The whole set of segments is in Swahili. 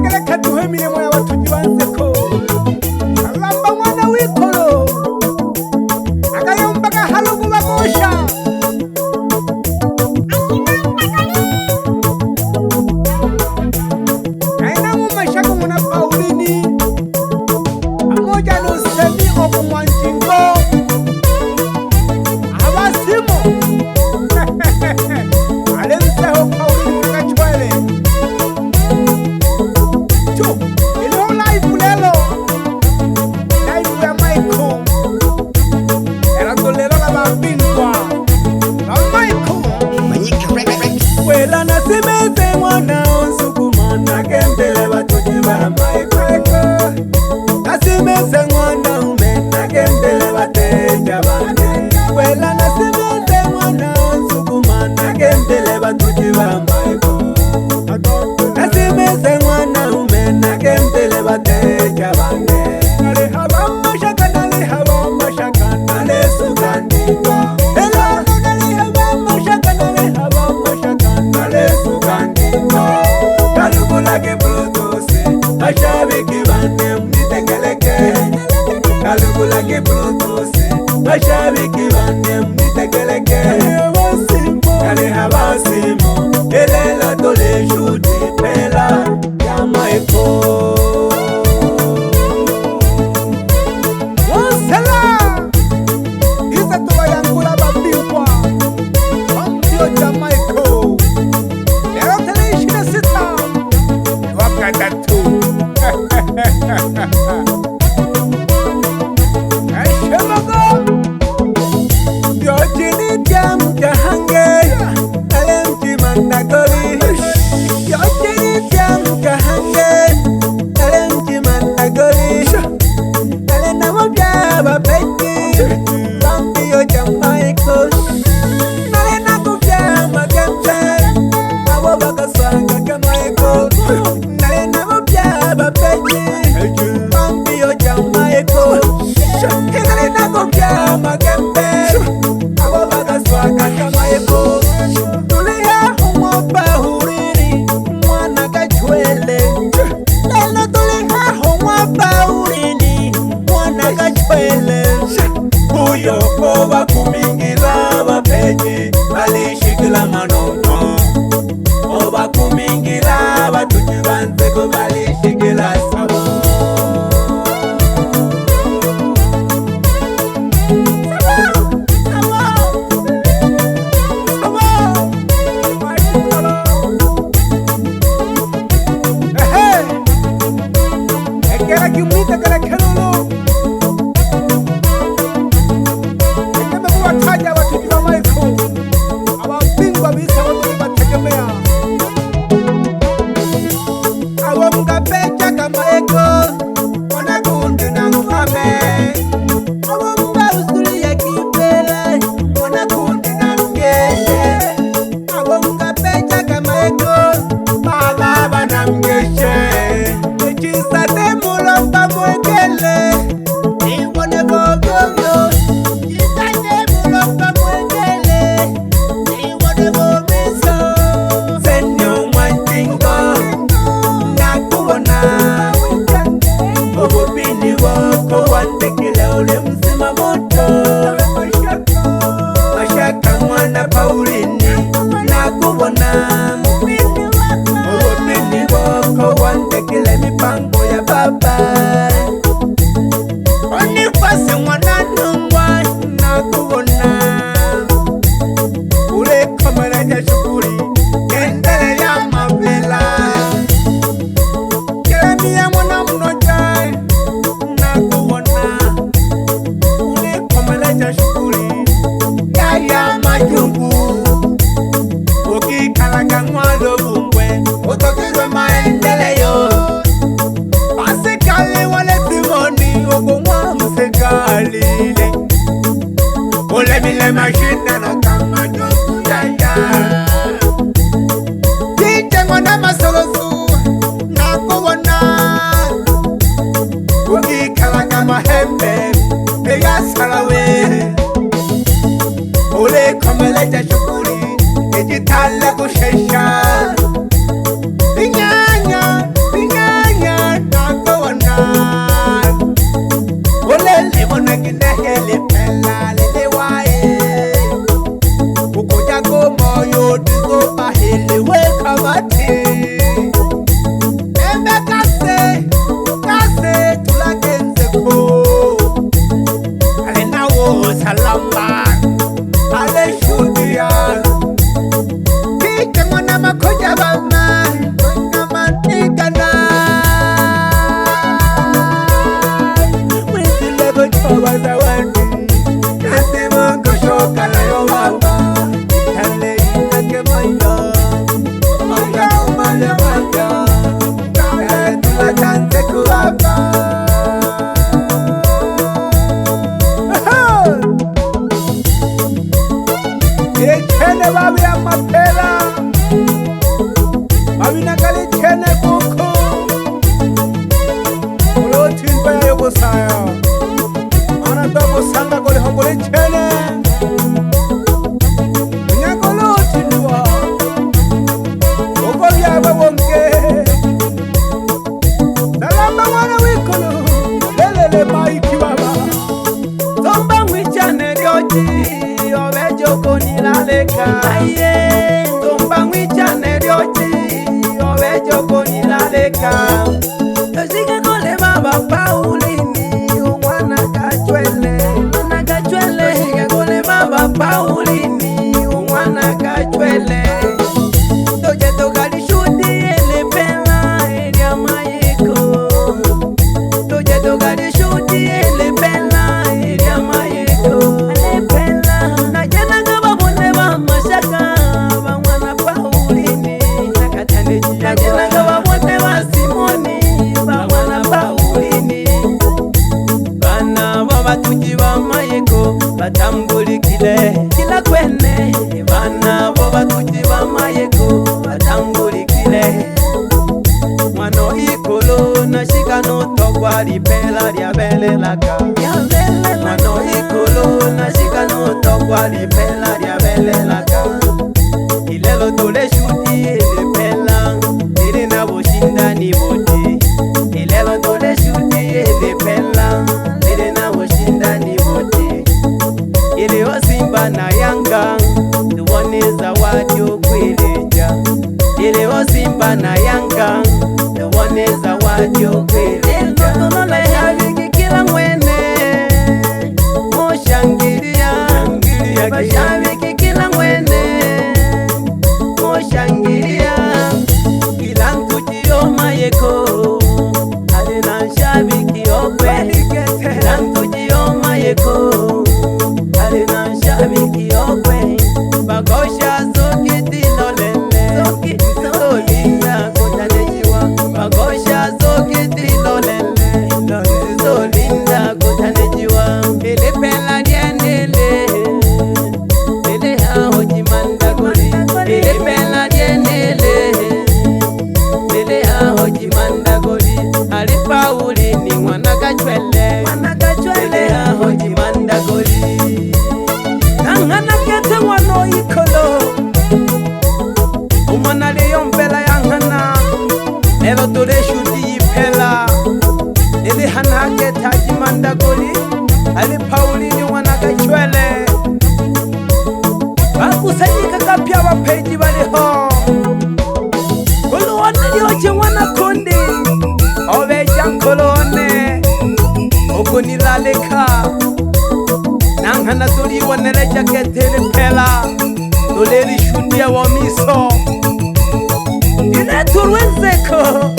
Kachwele kaduhe milimo ya watuji wanseko Salamba mwana wikolo Agayombaga halugu bagosha Aina mumashaka muna Paulini Amoja nusemi oku mwanchingo Abasimo Alemseho Paulini Kachwele Chu, ilo life lelo Life ya Michael Era tolero la bambingwa La Michael Manyika Wela nasimeze mwana onsukumana Kembele batujiba Michael Nasimeze mwana umena Kembele bateja bane Wela nasimeze mwana onsukumana Kembele batujiba Michael Nasimeze mwana umena Kembele bateja bane Nale haba mashaka nale sugandika Ela nale haba mashaka nale sugandika Kalugu lake bluetooth Mashabiki bane mnitekeleke Kalugu lake bluetooth Mashabiki bane mnitekeleke Kale haba simo Elela tole shuti Ipela ya Michael Sela Isa tuwa yangula babingwa Wambio ja Michael Lero tele ishine sita Wakata tu Shemago Lyochi jam jahange Alem mandagoli Lyochi jam jahange Alem mandagoli Alena mobya bapeti Wambio ja Michael Alena kubya magambe Abo bagaswanga ka Michael Alena mobya bapeti Wambio ja Michael Alena kubya magambe Abo bagaswanga ka Michael Tulia umwapa huriri Mwana Kachwele Lelo tulia umwapa huriri Mwana Kachwele Uyo oba kumingira bapeji Balishikila manono Oba kumingira batuji banzeko balishikila sabo Ekera kimwita kala kelolo Ekeme kuwataja watuji wa Michael Ababingwa bisa watuji bategemea Awa mga pecha ka Michael Wana kundi na muhame Awa mga usuli ya Ipela Wana kundi na mgeshe Awa mga pecha ka Michael Baba bana mgeshe Echisa temulomba mwekele Iwane bogoyo Chisa temulomba mwekele Iwane bomiso Senyo mwanchingo Nakubona Obubini wako wandekile ule mzima moto Mashaka mwana Paulini Nakubona Obubini wako wandekile mipango ya baba Onifasi mwana nungwa Nakubona Ule kamera ya shukuri Kendele ya mapela Keremia mwana mnojai Nakubona Ule kamera ya shukuri Yaya majungu Ukikalaga mwalo bumbwe Utokirwe maendeleo Masekali wale timoni Ugo mwa msekalile Ule mile mashine no kama joku yaya ya mapela Mabina kali chene kuku Uloti mbaya yuko saya Ana dogo sanga kuli hongoli chene Nyako loti nwa Uko yawe wonge Salamba mwana wikolo Lelele maiki baba Tomba mwichane Lyochi Obejo koni laleka Tomba mwichane Lyochi Obejo koni laleka Yosike kole baba Paulini Umwana Kachwele Yosike kole baba Paulini Umwana Kachwele Toje tokali shudi Ipela Elia Manyiko Toje tokali shudi Ipela Elia Manyiko Ipela Najena kaba bonde ba mashaka Ba mwana Paulini Najena kaba bonde ba Simoni Ba mwana Paulini Bana baba tuji ba Manyiko Batambulikile kila kwene Bana baba tuji ba Manyiko Batambulikile Mwano ikolo na shika no tokwa Ipela lyabelelaka Mwano ikolo na shika no tokwa Ipela lyabelelaka Ilelo tole shuti Ipela Lili na boshindani boti Ilelo tole shuti Ipela Lili na boshindani boti Ili Simba na Yanga tuone zawadi ukwileja Ili Simba na Yanga tuone zawadi ukwileja Mashabiki kila mwene Moshangilia Mashabiki kila mwene Moshangilia Kila ntujio Manyiko Alina shabiki okwe Kila ntujio Manyiko Alina shabiki okwe Bagosha zokiti lolele Zolinda kutanejiwa Bagosha zokiti lolele Zolinda kutanejiwa Ipela dienele Ele hao jimanda goli Ipela dienele Ele hao jimanda goli Ali Paulini mwana Kachwele Ele hao jimanda goli Nangana kete wano ikolo Umana liyo mbela yangana Elo tole shuti Ipela Ele hana keta jimanda goli Ali Paulini mwana Kachwele Bakusanyika kapya wapeji baliho Kuluone Lyochi mwana kundi Obeja kolone Okuni laleka Nangana tuli wanele jakete Ipela Tuleli shuti ya wamiso Ine turwenzeko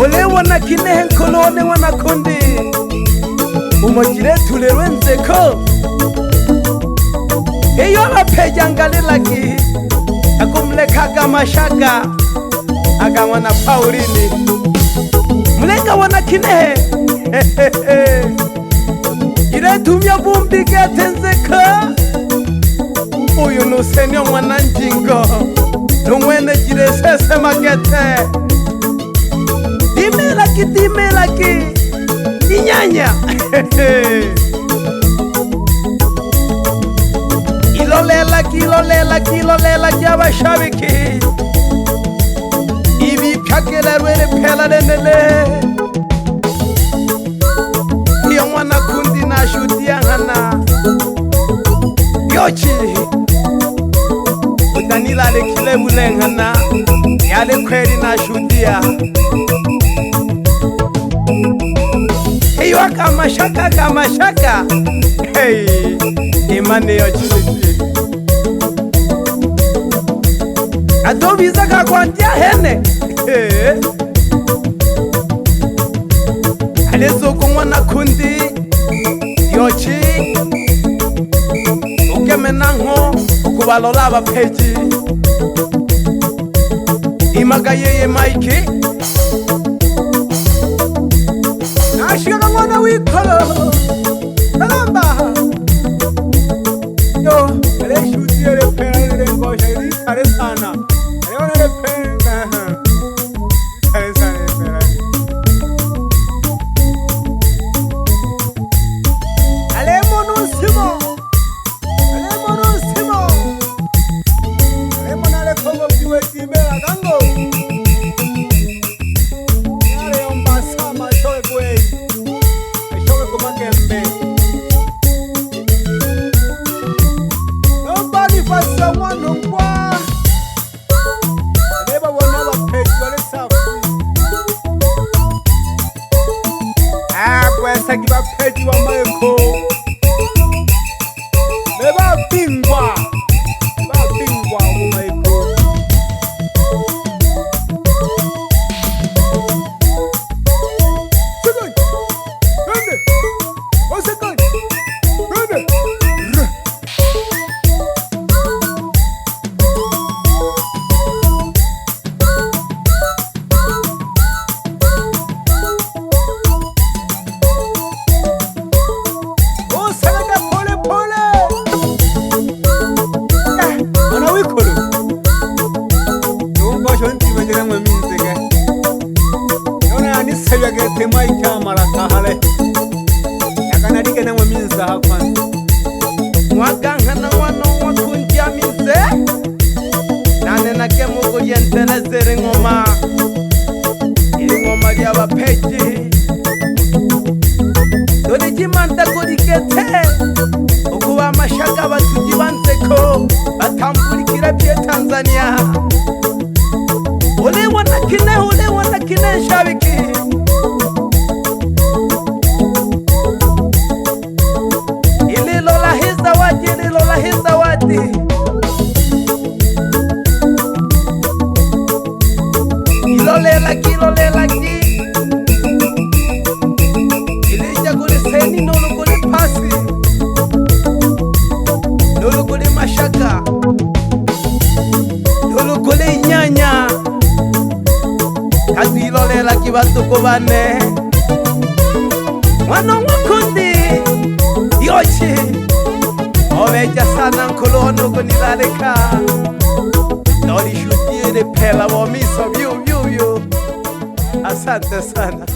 Ole wana kinehe kolone wana kundi Umojire tulerwenzeko Iyo lapeja ngalilaki Akumlekaga mashaka Aga wana Paulini Mlenga wana kinehe Ire tumya vumbi getenzeka Uyu nusenyo mwana njingo Numwene jire sese magete Dimelaki Inyanya Ilolelaki abashabiki Ibi kakela rwele Ipela lenele Iyo mwana kundi na shuti hana Lyochi Utanila alekile mulengana Yale kweli na shutia Iyo kamashaka Hey Imani Lyochi Adobiza kakwantia hene Alezo mwana kundi Lyochi Ukemenango Ukubalola abapeji Imaga yeye Mike Ashika mwana wikolo Salamba yo ele shuti ele pera ele ngosha ele kare sana ele ele pera kare sana pera ale monusimo ale monale kogo biwe tibera gango ale ombasa mashoe kwe mashoe kumagembe nobody for someone who kwa never will never pay for itself kwesa kiba pay wa maiko Beba bingwa umaiko Second Rende Oh second Rende Oh second pole Ana wikolo Dongo shonti majira mminzege Yona ni sayage tema ikamara kahale Yakana dike na mminza hakwan Mwaganga na wano wakunja minze Nane na kemo kuyentelezere ngoma Ili ngoma dia bapeji Dodi jimanta kodikete Ukuwa mashaka batuji banseko Batambulikira pia Tanzania Ule wanakine shabiki Ili lola hiza wadi Ilole laki Ilija kule seni nulu kule pasi Nulu kule mashaka Nulu kule nyanya Kazi ilole laki batuko bane Mwana wakundi Lyochi Oveja sana nkolono kunilaleka Nori shuti Ipela wa miso vyu Asante sana